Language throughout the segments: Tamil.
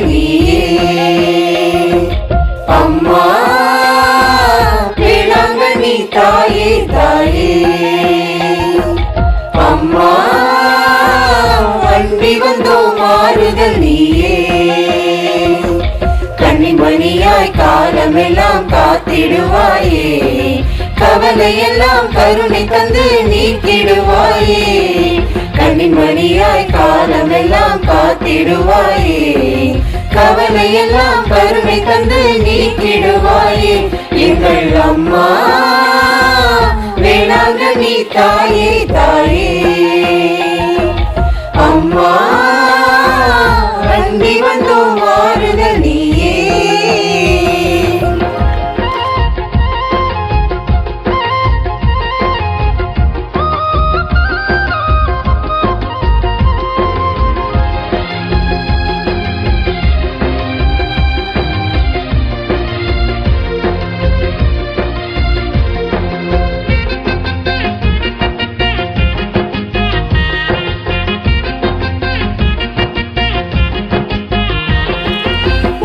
நீயே. அம்மா வேளாங்கண்ணி தாயே தாயே, அம்மா அண்டி வந்தோம் ஆறுதல் நீயே. கன்னிமணியாய் காலமெல்லாம் காத்திடுவாயே, கவலையெல்லாம் கருணை தந்து நீக்கிடுவாயே. கன்னிமணியாய் காலமெல்லாம் காத்திடுவாயே, கவலையெல்லாம் கருணை தந்து நீக்கிடுவாயே. எங்கள் அம்மா வேளாங்கண்ணி தாயே தாயே, அம்மா அண்டி வந்தோம் ஆறுதல் நீயே.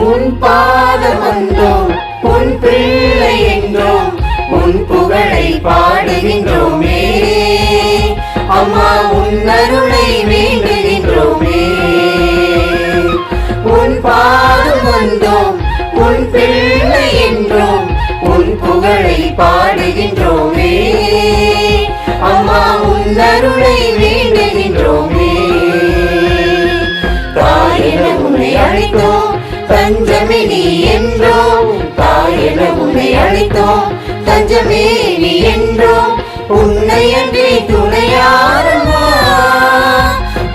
உன் பாதம் வந்தோம், உன் பிள்ளை என்றோம், உன் புகழை பாடுகின்றோமே. அம்மா உன் அருளை வேண்டுகின்றோமே. உன் பாதம் வந்தோம், உன் பிள்ளை என்றோம், உன் புகழை பாடுகின்றோமே. அம்மா உன் அருளை வேண்டுகின்றோமே. தாயென உன்னை அழைத்தோம், தஞ்சமே நீ என்றோம். தாயென உன்னை அழைத்தோம், தஞ்சமே நீ என்றோம். உன்னை அன்றி துணையாரம்மா,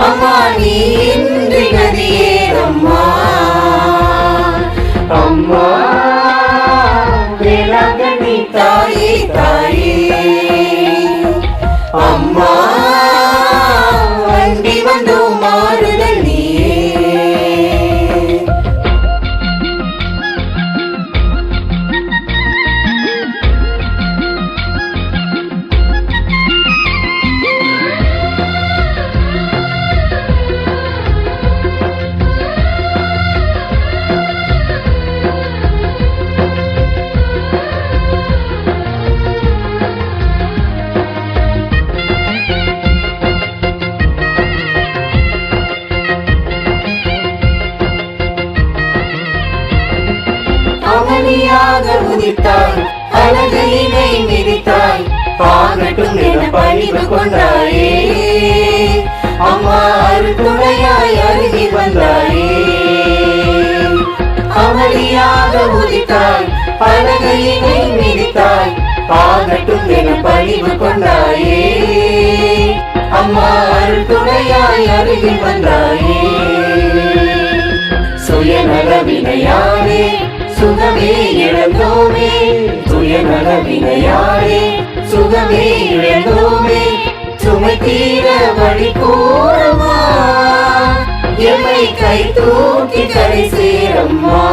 அம்மா நீ இன்றி கதியேறம்மா. அம்மா வேளாங்கண்ணி தாயே தாயே, அம்மா அண்டி வந்தோம் ஆறுதல் நீயே. அமளியாக உதித்தாய், அழகையினை மிதித்தாய், பாகட்டும் என பணிவு கொண்டாயே. அம்மா அருள்துணையாய் அருகி வந்தாயே. அமளியாக உதித்தாய், அழகையினை மிதித்தாய், பாகட்டும் என பணிவு கொண்டாயே. அம்மா அருள்துணையாய் அருகி வந்தாயே. சுயநலவினையாரே சுகமே இழந்தோமே, சுயநலவினையாரே சுகமே இழந்தோமே. சுமை தீர வழி கூறம்மா, எம்மை கை தூக்கி கரை சேரம்மா.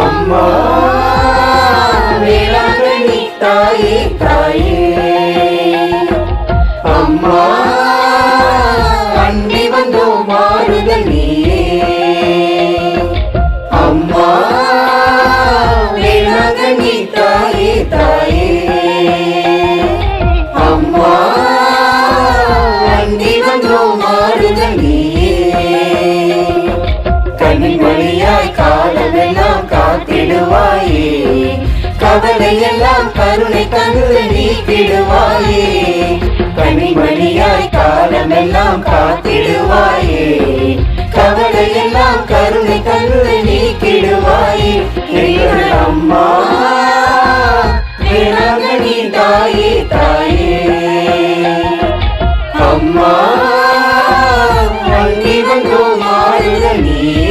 அம்மா வேளாங்கண்ணி தாயே தாயே, அம்மா அண்டி வந்தோம் ஆறுதல் நீயே. அம்மா வேளாங்கண்ணி தாயே தாயே, அம்மா அண்டி வந்தோம் ஆறுதல் நீயே. கன்னிமணியாய் காலமெல்லாம் காத்திடுவாயே, கவலையெல்லாம் கருணை தந்து நீக்கிடுவாயே. கன்னிமணியாய் காலமெல்லாம் காத்திடுவாயே, கவலையெல்லாம் கருணை தந்து நீக்கிடுவாயே. எங்கள் அம்மா வேளாங்கண்ணி தாயே தாயே, அம்மா அண்டி வந்தோம் ஆறுதல் நீயே.